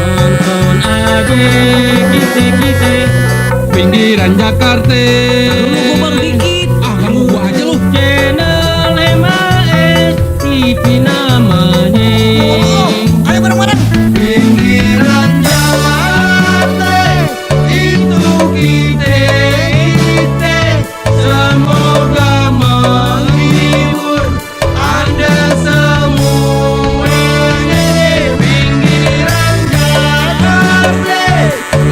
Nonton aja kita pinggiran Jakarta. Lu baru dikit. Ah, ganggu gua aja lu. Channel MAS TV namanya. Ayo bareng-bareng. Pinggiran Jakarta itu kita. Semoga menghibur Anda semuanya. Pinggiran Jakarta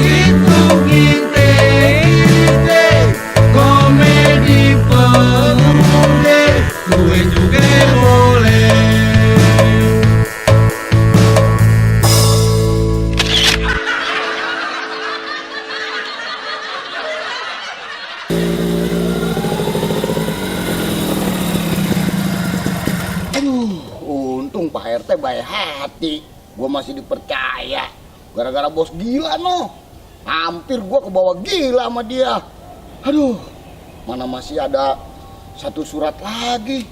itu kita. Komedi pemuda gue juga boleh. Aduh, untung Pak RT baik hati. Gua masih dipercaya. Gara-gara bos gila no. Hampir gua kebawa gila sama dia. Aduh, mana masih ada satu surat lagi.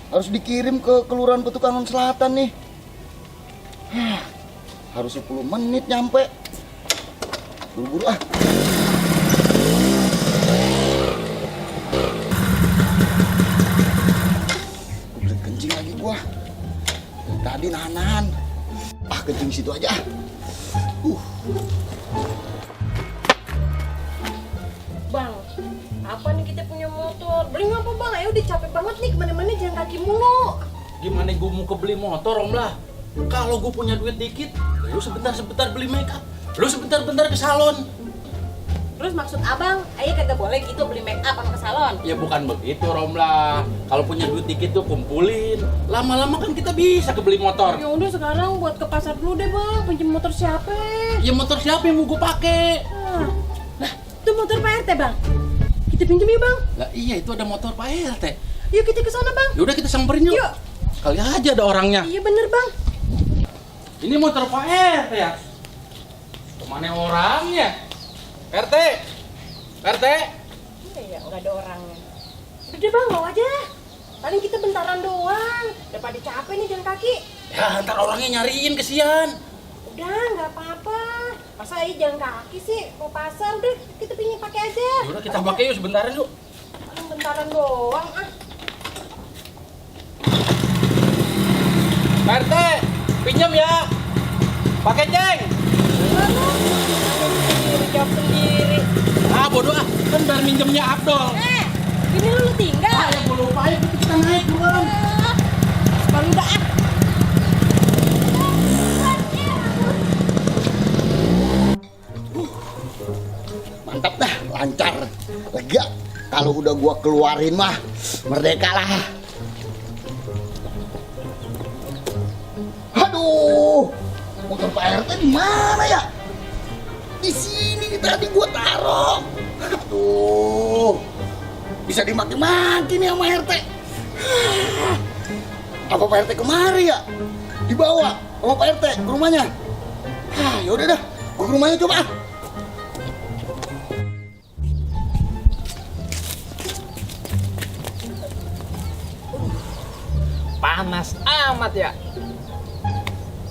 Harus dikirim ke Kelurahan Petukangan Selatan nih. Harus 10 menit nyampe. Buru-buru ah. Udah kencing lagi gua. Dari tadi nahan-nahan. Ah, kencing situ aja. Bang, apa nih kita punya motor? Beli apa bang? Ayo udah capek banget nih kemana-mana jalan kaki mulu. Gimana gue mau kebeli motor, Om lah? Kalau gue punya duit dikit, lu sebentar-sebentar beli makeup, lu sebentar-bentar ke salon. Terus maksud abang, ayo kagak boleh gitu beli make up sama ke salon? Ya bukan begitu, Romlah. Kalau punya duit dikit tuh kumpulin. Lama-lama kan kita bisa kebeli motor. Ya udah sekarang buat ke pasar dulu deh bang. Pinjem motor siapa? Ya motor siapa yang mau gue pakai? Lah, itu motor Pak RT bang. Kita pinjem yuk bang. Lah iya itu ada motor Pak RT. Yuk kita ke sana bang. Yaudah kita samperin yuk. Yuk. Kali aja ada orangnya. Iya bener bang. Ini motor Pak RT ya? Kemana orangnya? RT? RT? Iya nggak ada orangnya. Udah deh bang, bawa aja. Paling kita bentaran doang. Daripada capek nih jalan kaki. Ya ntar orangnya nyariin kesian. Udah nggak apa-apa. Masa aja jalan kaki sih? Mau pasar udah kita pinjam pakai aja. Yaudah kita pakai yuk sebentaran yuk. Paling bentaran doang ah. Pak RT, pinjam ya. Pakai ceng. Jawab sendiri. Ah bodoh ah, kan biar minjemnya Abdol. Ini lu tinggal. Ah ya gue lupa ya, kita naik duluan. Baru udah ah. Mantap dah, lancar. Lega. Kalau udah gua keluarin mah merdeka lah. Aduh, motor Pak RT di mana ya? Di sini nih tadi gua taruh. Aduh, bisa dimaki-maki nih sama RT. Apa Pak RT kemari ya? Dibawa sama Pak RT ke rumahnya. Yaudah dah, gua ke rumahnya coba. Panas amat ya.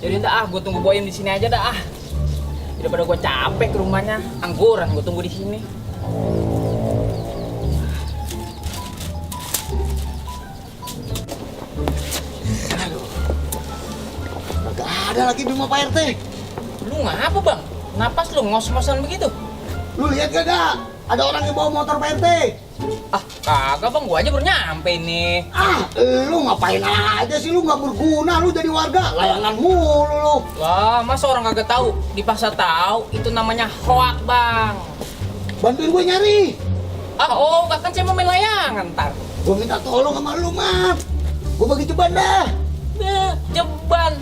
Jadi dah gue tunggu Boyem di sini aja dah. Daripada gue capek ke rumahnya, angguran gue tunggu di sini. Gak ada lagi di rumah Pak RT. Lu ngapa bang? Napas lu ngos-ngosan begitu? Lu lihat gak ada orang yang bawa motor Pak RT. Ah kagak bang, gue aja baru nyampe nih. Lu ngapain aja sih, lu nggak berguna, lu jadi warga layangan mulu lu. Wah masa orang kagak tahu? Di pasar tahu, itu namanya hoak bang. Bantuin gue nyari. Oh kan saya mau main layangan ntar. Gue minta tolong sama lu, Mat. Gue bagi ceban dah. Ceban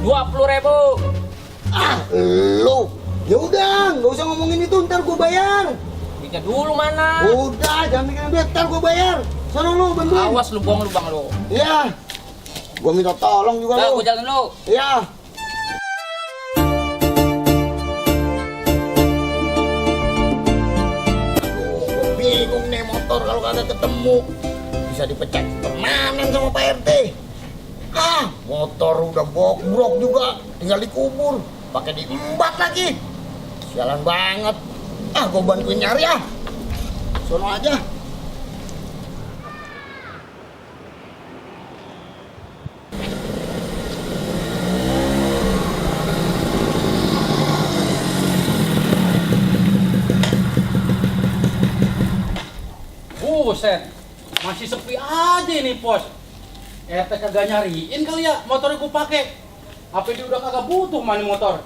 20.000. Lu. Ya udah, nggak usah ngomongin itu, ntar gue bayar. Duitnya dulu mana? Udah, jangan mikirin duit, ntar gue bayar. Sono lu, bantuin. Awas lu bohong lu bang lu. Iya. Gue minta tolong juga lu. Gue jalan dulu. Iya. Gue bingung nih motor kalau kagak ketemu. Bisa dipecat permanen sama Pak RT. Motor udah bobrok juga, tinggal dikubur, pakai diembat lagi. Sialan banget. Gue bantuin nyari ah. Sono aja. Buset, masih sepi aja nih pos. RT kagak nyariin kali ya motornya gue pakai. Apa dia udah kagak butuh mani motor?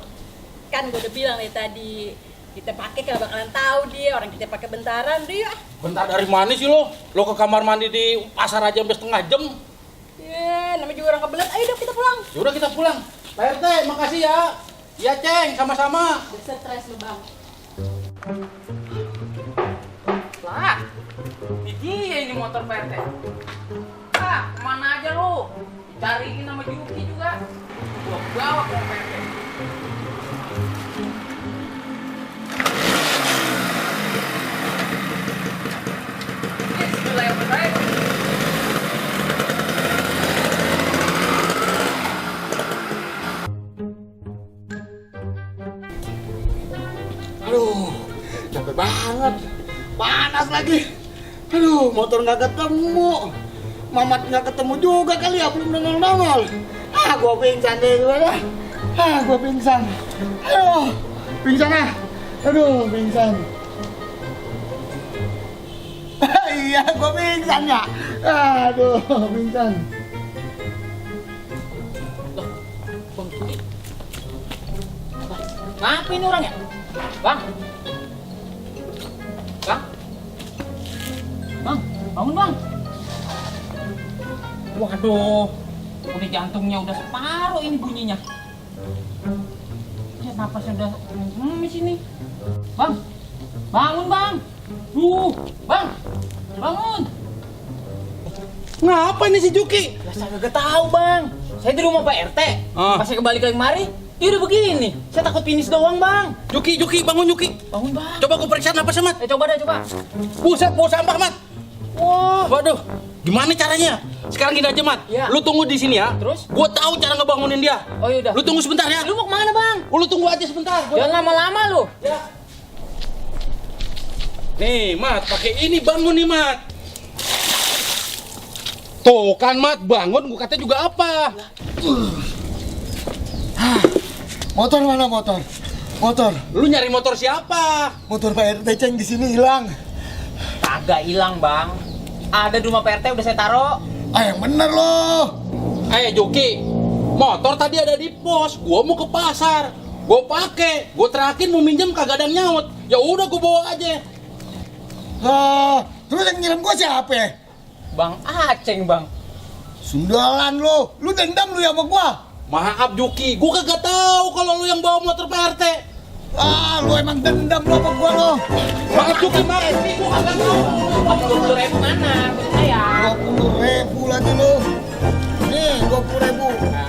Kan gue udah bilang dari tadi, kita pakai kalau bakalan tahu dia orang kita pakai bentaran dia. Bentar dari mana sih lo? Lo ke kamar mandi di pasar aja sampai setengah jam. Ya, namanya juga orang kebelet. Ayo dong kita pulang. Yaudah kita pulang. Pak RT, makasih ya. Iya Ceng, sama-sama. Stres lu bang. Lah, ini dia ini motor Pak RT. Ah, kemana aja lu? Cariin sama Juki juga. Gua bawa ke Pak RT. Bismillahirrahmanirrahim. Aduh, capek banget. Panas lagi. Aduh, motor nggak ketemu. Mamat nggak ketemu juga kali ya, belum nongol-nongol. Gua pingsan deh gimana? Gua pingsan. Aduh, pingsan ah. Aduh, pingsan. Iya, gua pingsan ya. Aduh, pingsan. Bang, ngapa ini orangnya? Bang? Bang? Bang, bangun bang. Waduh, udah jantungnya udah separuh ini bunyinya. Ya napasnya udah di sini. Bang, bangun bang. Bang, bangun. Ngapa ini si Juki? Lah saya gak tahu bang. Saya di rumah Pak RT. Pas saya kembali ke kemari, dia udah begini. Saya takut finish doang bang. Juki, bangun Juki. Bangun bang. Coba gue periksa napasnya, Mat. Coba deh coba. Buset, bau sampah, Mat. Wah. Waduh, gimana caranya? Sekarang gini aja, Mat. Iya. Lu tunggu di sini ya. Terus? Gua tahu cara ngebangunin dia. Oh yaudah. Lu tunggu sebentar ya. Lu mau kemana bang? Lu tunggu aja sebentar. Jangan lama-lama lu. Ya. Nih, Mat, pakai ini bangun nih, Mat. Tuh kan, Mat, bangun. Gua kata juga apa? Motor mana motor? Motor. Lu nyari motor siapa? Motor Pak RT Ceng di sini hilang. Kagak hilang bang. Ada di rumah Pak RT udah saya taro. Yang bener loh. Joki, motor tadi ada di pos. Gua mau ke pasar. Gua pakai. Gua terakhir mau minjem kagak ada yang nyaut. Ya udah gua bawa aja. Terus yang ngirim gua siapa? Bang Aceng bang. Sundalan lo. Lu dendam lu ya sama gua? Maaf Juki, gua kagak tahu kalau lu yang bawa motor Pak RT. Lu emang dendam lo sama gua lo. Maaf Juki, maaf. Gua kagak tahu. 20.000 mana? Saya. 20.000 lagi lo. Nih 20.000.